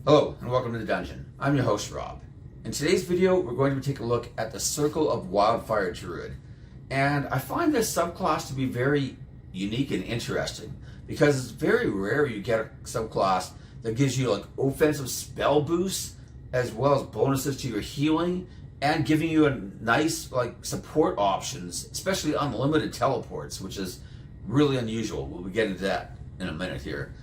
Hello and welcome to the dungeon. I'm your host Rob. In today's video we're going to take a look at the Circle of Wildfire Druid, and I find this subclass to be very unique and interesting because it's very rare you get a subclass that gives you like offensive spell boosts as well as bonuses to your healing and giving you a nice like support options, especially unlimited teleports, which is really unusual. We'll be getting to that in a minute here.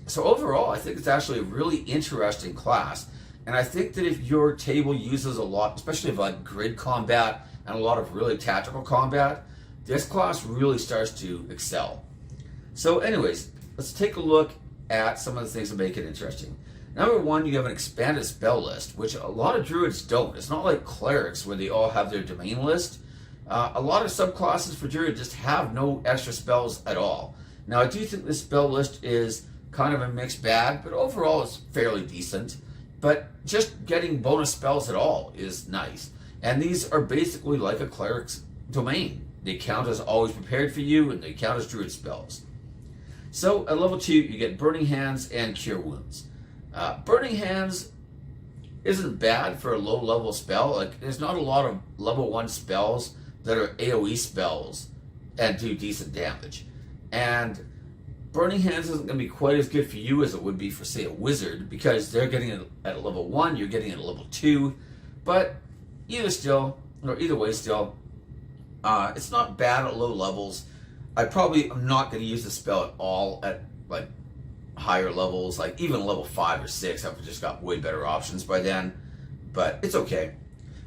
So overall, I think it's actually a really interesting class, and I think that if your table uses a lot, especially like grid combat and a lot of really tactical combat, this class really starts to excel. So anyways, let's take a look at some of the things that make it interesting. Number one, you have an expanded spell list, which a lot of druids don't. It's not like clerics where they all have their domain list. A lot of subclasses for druid just have no extra spells at all. Now, I do think this spell list is kind of a mixed bag, but overall it's fairly decent. But just getting bonus spells at all is nice. And these are basically like a cleric's domain. They count as always prepared for you, and they count as druid spells. So at level 2, you get Burning Hands and Cure Wounds. Burning Hands isn't bad for a low level spell. Like, there's not a lot of level 1 spells that are AoE spells and do decent damage. And Burning Hands isn't going to be quite as good for you as it would be for, say, a wizard, because they're getting it at level 1, you're getting it at level 2. But either way still, it's not bad at low levels. I probably am not going to use the spell at all at like higher levels, like even level 5 or 6. I've just got way better options by then, but it's okay.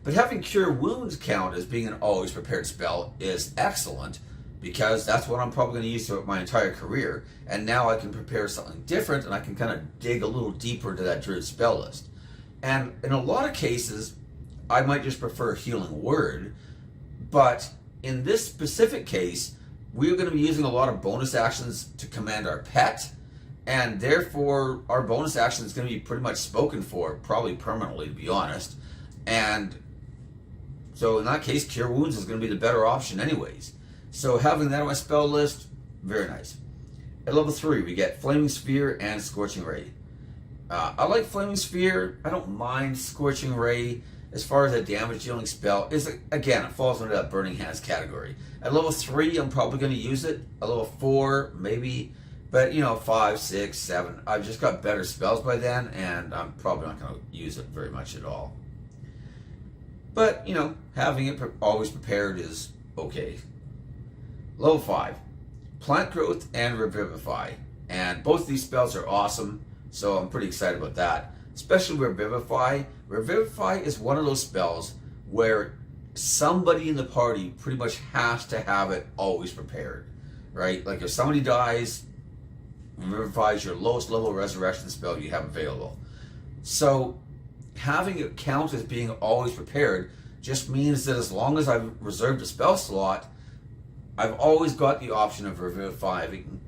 But having Cure Wounds count as being an always prepared spell is excellent, because that's what I'm probably going to use throughout my entire career. And now I can prepare something different, and I can kind of dig a little deeper into that druid spell list. And in a lot of cases, I might just prefer Healing Word, but in this specific case, we're going to be using a lot of bonus actions to command our pet, and therefore our bonus action is going to be pretty much spoken for, probably permanently, to be honest. And so in that case, Cure Wounds is going to be the better option anyways. So having that on my spell list, very nice. At level 3, we get Flaming Sphere and Scorching Ray. I like Flaming Sphere. I don't mind Scorching Ray as far as a damage dealing spell. Again, it falls under that Burning Hands category. At level 3, I'm probably going to use it. At level 4, maybe. But 5, 6, 7, I've just got better spells by then, and I'm probably not going to use it very much at all. But, having it always prepared is okay. Level 5, Plant Growth and Revivify. And both of these spells are awesome, so I'm pretty excited about that. Especially Revivify. Revivify is one of those spells where somebody in the party pretty much has to have it always prepared, right? Like if somebody dies, Revivify is your lowest level resurrection spell you have available. So having it count as being always prepared just means that as long as I've reserved a spell slot, I've always got the option of revivifying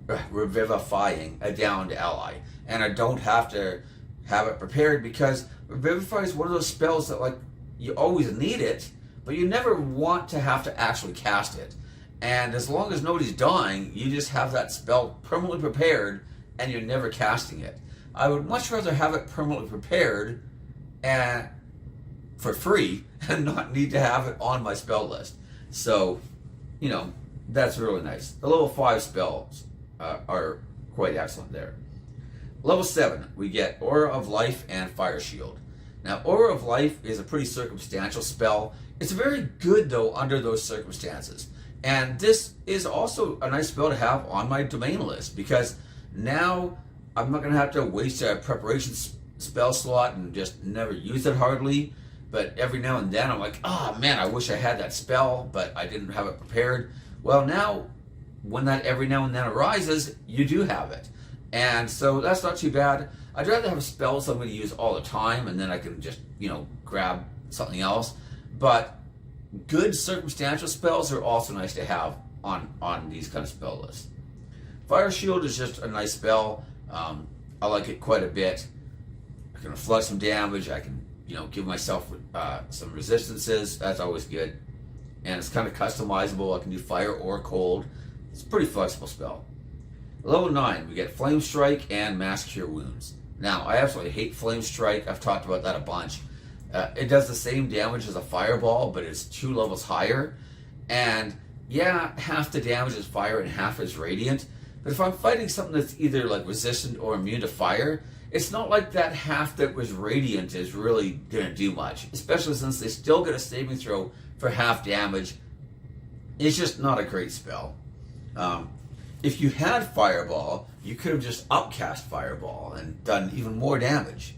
a downed ally, and I don't have to have it prepared, because Revivify is one of those spells that like you always need it, but you never want to have to actually cast it. And as long as nobody's dying, you just have that spell permanently prepared, and you're never casting it. I would much rather have it permanently prepared and for free and not need to have it on my spell list. So, that's really nice. The level 5 spells are quite excellent there. Level 7, we get Aura of Life and Fire Shield. Now, Aura of Life is a pretty circumstantial spell. It's very good, though, under those circumstances. And this is also a nice spell to have on my domain list, because now I'm not going to have to waste a preparation spell slot and just never use it hardly. But every now and then I'm like, oh man, I wish I had that spell, but I didn't have it prepared. Well, now, when that every now and then arises, you do have it. And so that's not too bad. I'd rather have spells I'm going to use all the time, and then I can just, grab something else. But good circumstantial spells are also nice to have on these kind of spell lists. Fire Shield is just a nice spell. I like it quite a bit. I can reflect some damage. I can, give myself some resistances. That's always good. And it's kind of customizable. I can do fire or cold. It's a pretty flexible spell. Level 9, we get Flame Strike and Mass Cure Wounds. Now, I absolutely hate Flame Strike. I've talked about that a bunch. It does the same damage as a Fireball, but it's 2 levels higher. And yeah, half the damage is fire and half is radiant. But if I'm fighting something that's either like resistant or immune to fire, it's not like that half that was radiant is really going to do much. Especially since they still get a saving throw for half damage. It's just not a great spell. If you had Fireball, you could have just upcast Fireball and done even more damage.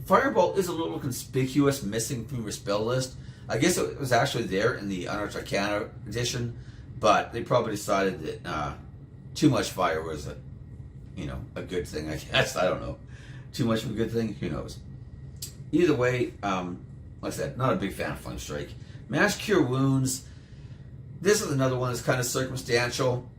Fireball is a little conspicuous, missing from your spell list. I guess it was actually there in the Unearthed Arcana edition, but they probably decided that too much fire was a good thing, I guess. I don't know. Too much of a good thing? Who knows? Either way, like I said, not a big fan of Flame Strike. Mass Cure Wounds. This is another one that's kind of circumstantial.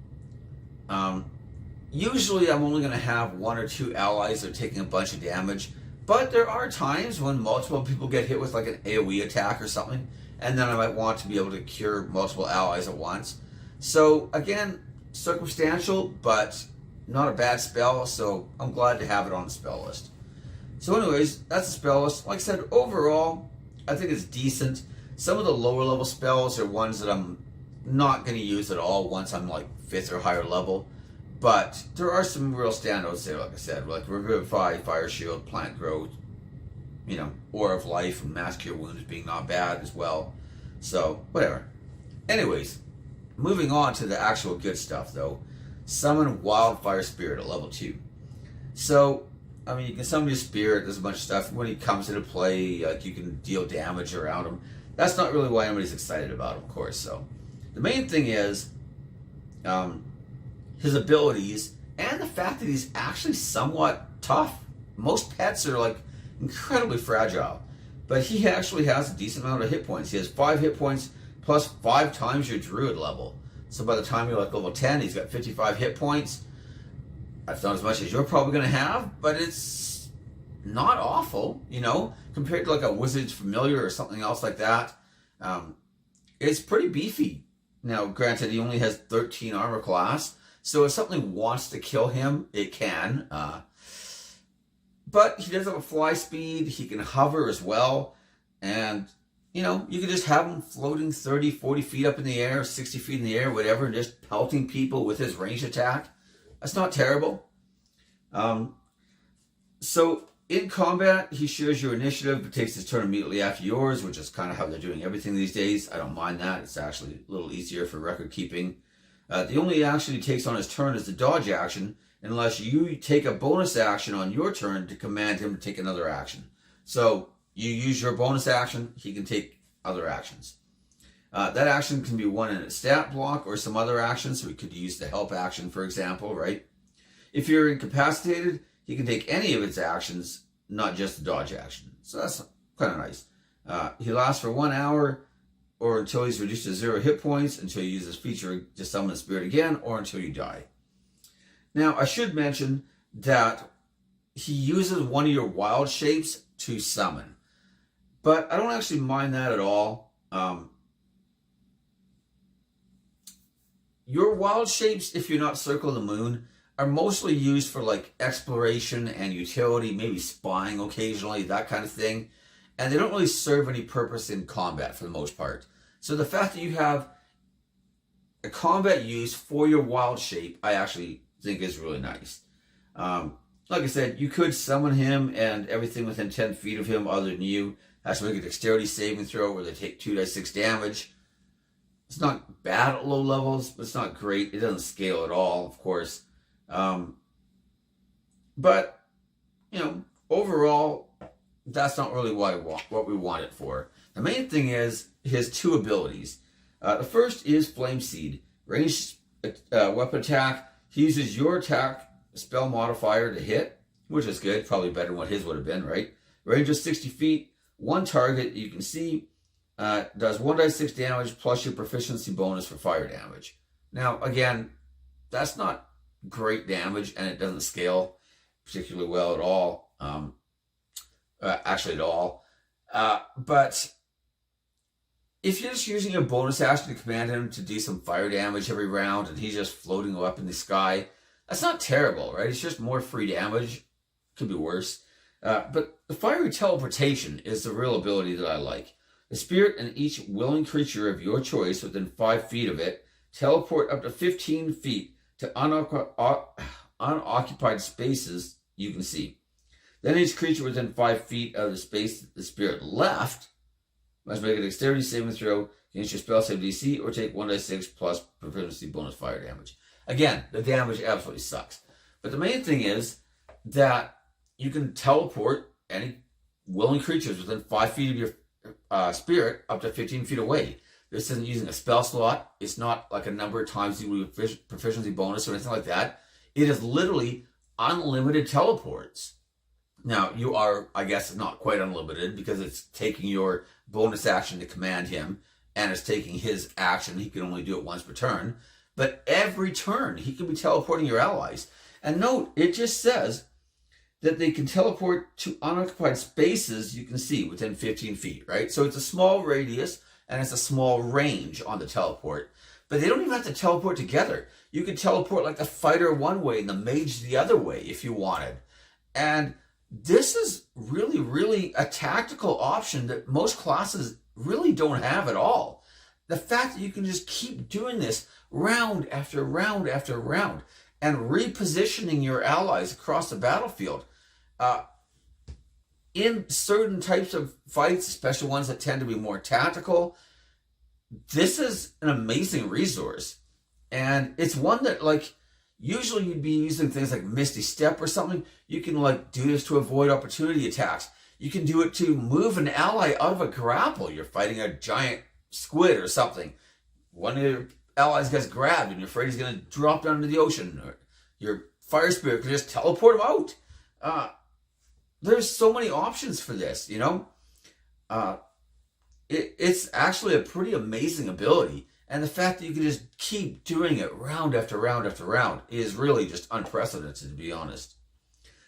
Usually I'm only going to have 1 or 2 allies that are taking a bunch of damage, but there are times when multiple people get hit with like an AoE attack or something, and then I might want to be able to cure multiple allies at once. So again, circumstantial, but not a bad spell, so I'm glad to have it on the spell list. So anyways, that's the spell list. Like I said, overall, I think it's decent. Some of the lower level spells are ones that I'm not going to use at all once I'm like 5th or higher level. But there are some real standouts there, like I said, like Revivify, Fire Shield, Plant Growth, Aura of Life, and Mass Cure Wounds being not bad as well. So, whatever. Anyways, moving on to the actual good stuff though. Summon Wildfire Spirit at level 2. So, I mean, you can summon your spirit, there's a bunch of stuff. When he comes into play, like you can deal damage around him. That's not really why anybody's excited about him, of course. So, the main thing is his abilities and the fact that he's actually somewhat tough. Most pets are like incredibly fragile, but he actually has a decent amount of hit points. He has 5 hit points plus 5 times your druid level. So by the time you're like level 10, he's got 55 hit points. That's not as much as you're probably going to have, but it's not awful, compared to like a wizard's familiar or something else like that. It's pretty beefy. Now, granted, he only has 13 armor class, so if something wants to kill him, it can. But he does have a fly speed. He can hover as well. And, you can just have him floating 30, 40 feet up in the air, 60 feet in the air, whatever, and just pelting people with his ranged attack. That's not terrible. So in combat, he shares your initiative, but takes his turn immediately after yours, which is kind of how they're doing everything these days. I don't mind that. It's actually a little easier for record keeping. The only action he takes on his turn is the dodge action, unless you take a bonus action on your turn to command him to take another action. So you use your bonus action, he can take other actions. That action can be one in a stat block or some other action, so he could use the help action, for example, right? If you're incapacitated, he can take any of its actions, not just the dodge action. So that's kind of nice. He lasts for 1 hour, or until he's reduced to 0 hit points, until you use this feature to summon the spirit again, or until you die. Now, I should mention that he uses one of your wild shapes to summon. But I don't actually mind that at all. Your wild shapes, if you're not Circle of the Moon, are mostly used for like exploration and utility, maybe spying occasionally, that kind of thing. And they don't really serve any purpose in combat for the most part. So the fact that you have a combat use for your wild shape, I actually think is really nice. Like I said, you could summon him and everything within 10 feet of him other than you has to make a dexterity saving throw where they take 2d6 damage. It's not bad at low levels, but it's not great. It doesn't scale at all, of course. But, overall, that's not really what we want it for. The main thing is his 2 abilities. The first is Flame Seed. Ranged weapon attack. He uses your attack spell modifier to hit, which is good. Probably better than what his would have been, right? Range of 60 feet. 1 target you can see. Does 1d6 damage plus your proficiency bonus for fire damage. Now, again, that's not great damage, and it doesn't scale particularly well at all. Actually at all. But if you're just using your bonus action to command him to do some fire damage every round, and he's just floating up in the sky, that's not terrible, right? It's just more free damage. Could be worse. But the fiery teleportation is the real ability that I like. The spirit and each willing creature of your choice within 5 feet of it teleport up to 15 feet to unoccupied spaces you can see. Then each creature within 5 feet of the space that the spirit left must make a dexterity saving throw against your spell save DC or take 1d6 plus proficiency bonus fire damage. Again, the damage absolutely sucks. But the main thing is that you can teleport any willing creatures within 5 feet of your spirit up to 15 feet away. This isn't using a spell slot. It's not like a number of times you do a proficiency bonus or anything like that. It is literally unlimited teleports. Now, you are, I guess, not quite unlimited because it's taking your bonus action to command him and it's taking his action. He can only do it once per turn. But every turn, he can be teleporting your allies. And note, it just says that they can teleport to unoccupied spaces you can see within 15 feet, right? So it's a small radius and it's a small range on the teleport. But they don't even have to teleport together. You could teleport like the fighter one way and the mage the other way if you wanted. And this is really, really a tactical option that most classes really don't have at all. The fact that you can just keep doing this round after round after round and repositioning your allies across the battlefield. In certain types of fights, especially ones that tend to be more tactical, this is an amazing resource. And it's one that, like, usually you'd be using things like Misty Step or something. You can, like, do this to avoid opportunity attacks. You can do it to move an ally out of a grapple. You're fighting a giant squid or something. One of your allies gets grabbed and you're afraid he's going to drop down into the ocean. Or your fire spirit can just teleport him out. There's so many options for this, you know. It's actually a pretty amazing ability. And the fact that you can just keep doing it round after round after round is really just unprecedented, to be honest.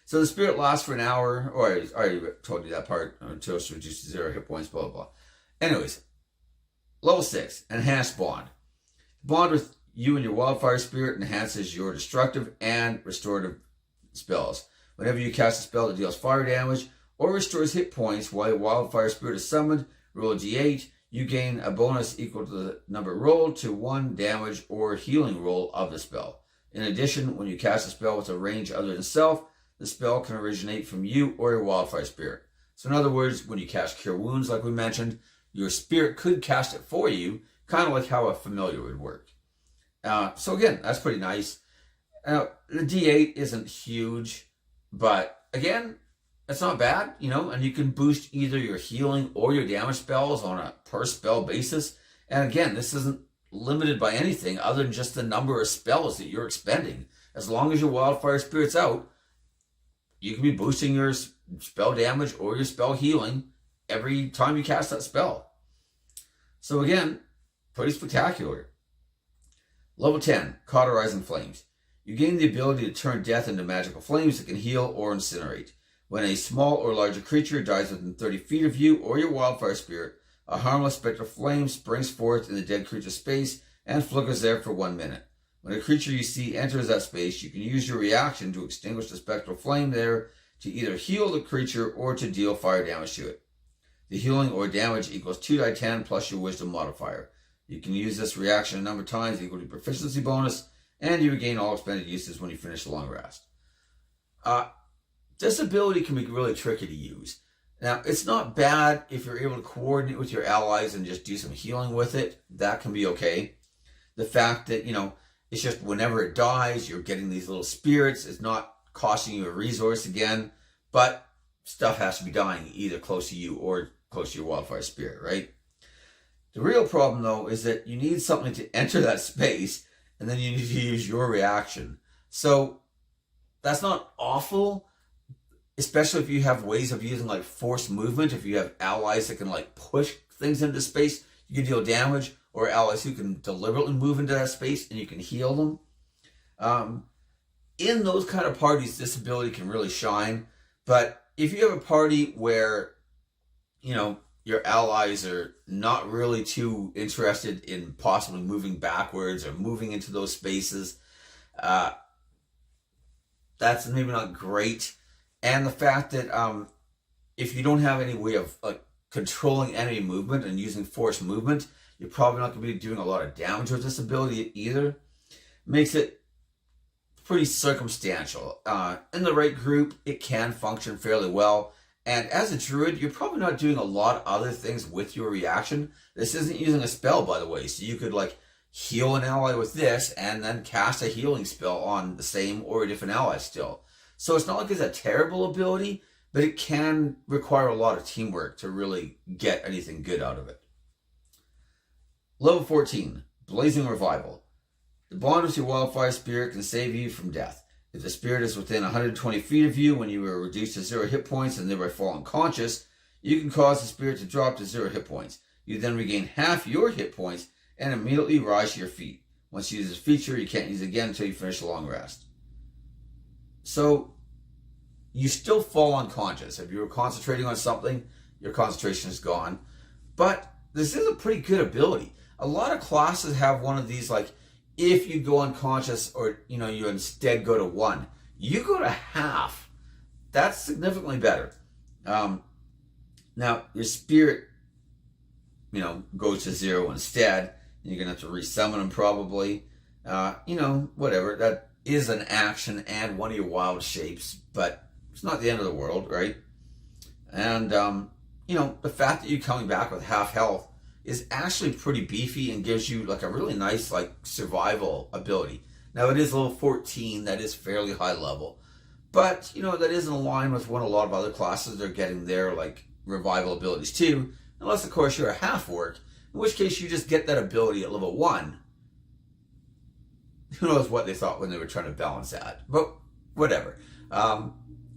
So the spirit lasts for an hour. Or I already told you that part. Until it's reduced to 0 hit points, blah, blah, blah. Anyways, level 6, Enhanced Bond. Bond with you and your Wildfire Spirit enhances your destructive and restorative spells. Whenever you cast a spell that deals fire damage or restores hit points while your Wildfire Spirit is summoned, roll a d8. You gain a bonus equal to the number rolled to 1 damage or healing roll of the spell. In addition, when you cast a spell with a range other than self, the spell can originate from you or your Wildfire Spirit. So in other words, when you cast Cure Wounds, like we mentioned, your spirit could cast it for you, kind of like how a familiar would work. So again, that's pretty nice. The D8 isn't huge, but again, it's not bad, you know, and you can boost either your healing or your damage spells on a per spell basis. And again, this isn't limited by anything other than just the number of spells that you're expending. As long as your Wildfire Spirit's out, you can be boosting your spell damage or your spell healing every time you cast that spell. So again, pretty spectacular. Level 10, Cauterizing Flames. You gain the ability to turn death into magical flames that can heal or incinerate. When a small or larger creature dies within 30 feet of you or your Wildfire Spirit, a harmless spectral flame springs forth in the dead creature's space and flickers there for 1 minute. When a creature you see enters that space, you can use your reaction to extinguish the spectral flame there to either heal the creature or to deal fire damage to it. The healing or damage equals 2d10 plus your wisdom modifier. You can use this reaction a number of times equal to proficiency bonus, and you regain all expended uses when you finish the long rest. This ability can be really tricky to use. Now, it's not bad if you're able to coordinate with your allies and just do some healing with it. That can be okay. The fact that, you know, it's just whenever it dies, you're getting these little spirits. It's not costing you a resource again, but stuff has to be dying either close to you or close to your Wildfire Spirit, right? The real problem, though, is that you need something to enter that space, and then you need to use your reaction. So that's not awful, especially if you have ways of using like forced movement. If you have allies that can like push things into space, you can deal damage, or allies who can deliberately move into that space and you can heal them. In those kind of parties, this ability can really shine. But if you have a party where, you know, your allies are not really too interested in possibly moving backwards or moving into those spaces, that's maybe not great. And the fact that if you don't have any way of controlling enemy movement and using force movement, you're probably not going to be doing a lot of damage with this ability either. Makes it pretty circumstantial. In the right group, it can function fairly well. And as a druid, you're probably not doing a lot of other things with your reaction. This isn't using a spell, by the way, so you could like heal an ally with this and then cast a healing spell on the same or a different ally still. So it's not like it's a terrible ability, but it can require a lot of teamwork to really get anything good out of it. Level 14, Blazing Revival. The bond with your Wildfire Spirit can save you from death. If the spirit is within 120 feet of you when you are reduced to 0 hit points and thereby fall unconscious, you can cause the spirit to drop to 0 hit points. You then regain half your hit points and immediately rise to your feet. Once you use this feature, you can't use it again until you finish a long rest. So, you still fall unconscious. If you were concentrating on something, your concentration is gone. But this is a pretty good ability. A lot of classes have one of these, like, if you go unconscious or, you instead go to 1, you go to half. That's significantly better. Now, your spirit, goes to 0 instead. You're going to have to resummon them probably. Whatever. That is an action and one of your wild shapes, but it's not the end of the world, right? And, the fact that you're coming back with half health is actually pretty beefy and gives you like a really nice survival ability. Now it is level 14, that is fairly high level, but that is in line with what a lot of other classes are getting their revival abilities too, unless of course you're a half orc, in which case you just get that ability at level 1. Who knows what they thought when they were trying to balance that, but whatever.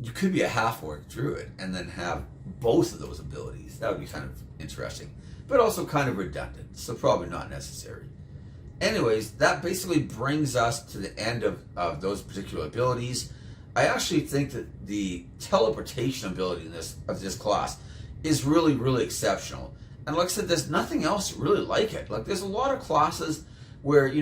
You could be a half orc druid and then have both of those abilities. That would be kind of interesting, but also kind of redundant, so probably not necessary. Anyways, that basically brings us to the end of those particular abilities. I actually think that the teleportation ability of this class is really, really exceptional. And like I said, there's nothing else really like it. There's a lot of classes where,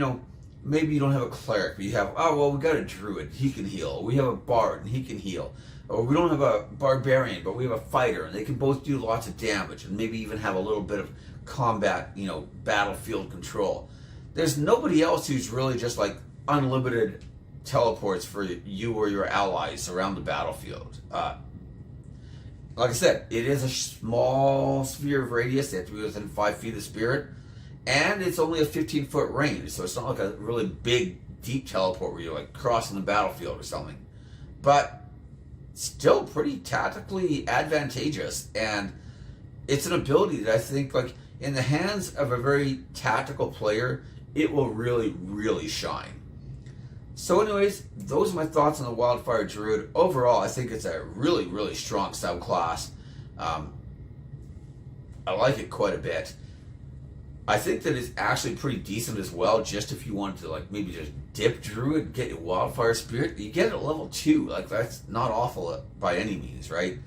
maybe you don't have a cleric, but you have, we got a druid, he can heal. We have a bard, and he can heal. Or we don't have a barbarian, but we have a fighter, and they can both do lots of damage, and maybe even have a little bit of combat, battlefield control. There's nobody else who's really just unlimited teleports for you or your allies around the battlefield. Like I said, it is a small sphere of radius. They have to be within 5 feet of the spirit. And it's only a 15-foot range, so it's not like a really big, deep teleport where you're crossing the battlefield or something. But still pretty tactically advantageous, and it's an ability that I think, in the hands of a very tactical player, it will really, really shine. So anyways, those are my thoughts on the Wildfire Druid. Overall, I think it's a really, really strong subclass. I like it quite a bit. I think that it's actually pretty decent as well, just if you wanted to maybe just dip Druid, get your Wildfire Spirit. You get it at level 2. That's not awful by any means, right?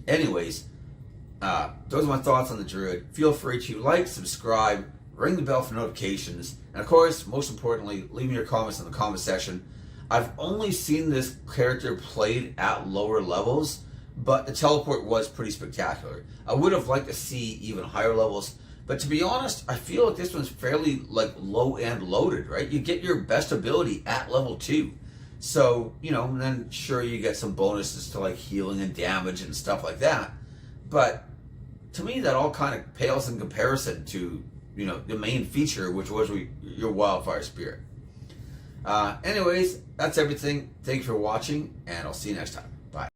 Anyways, those are my thoughts on the Druid. Feel free to subscribe, ring the bell for notifications, and of course, most importantly, leave me your comments in the comment section. I've only seen this character played at lower levels, but the teleport was pretty spectacular. I would have liked to see even higher levels, but to be honest, I feel like this one's fairly low end loaded, right? You get your best ability at level 2. So, and then sure you get some bonuses to healing and damage and stuff like that. But to me, that all kind of pales in comparison to, the main feature, which was your Wildfire Spirit. Anyways, that's everything. Thank you for watching, and I'll see you next time.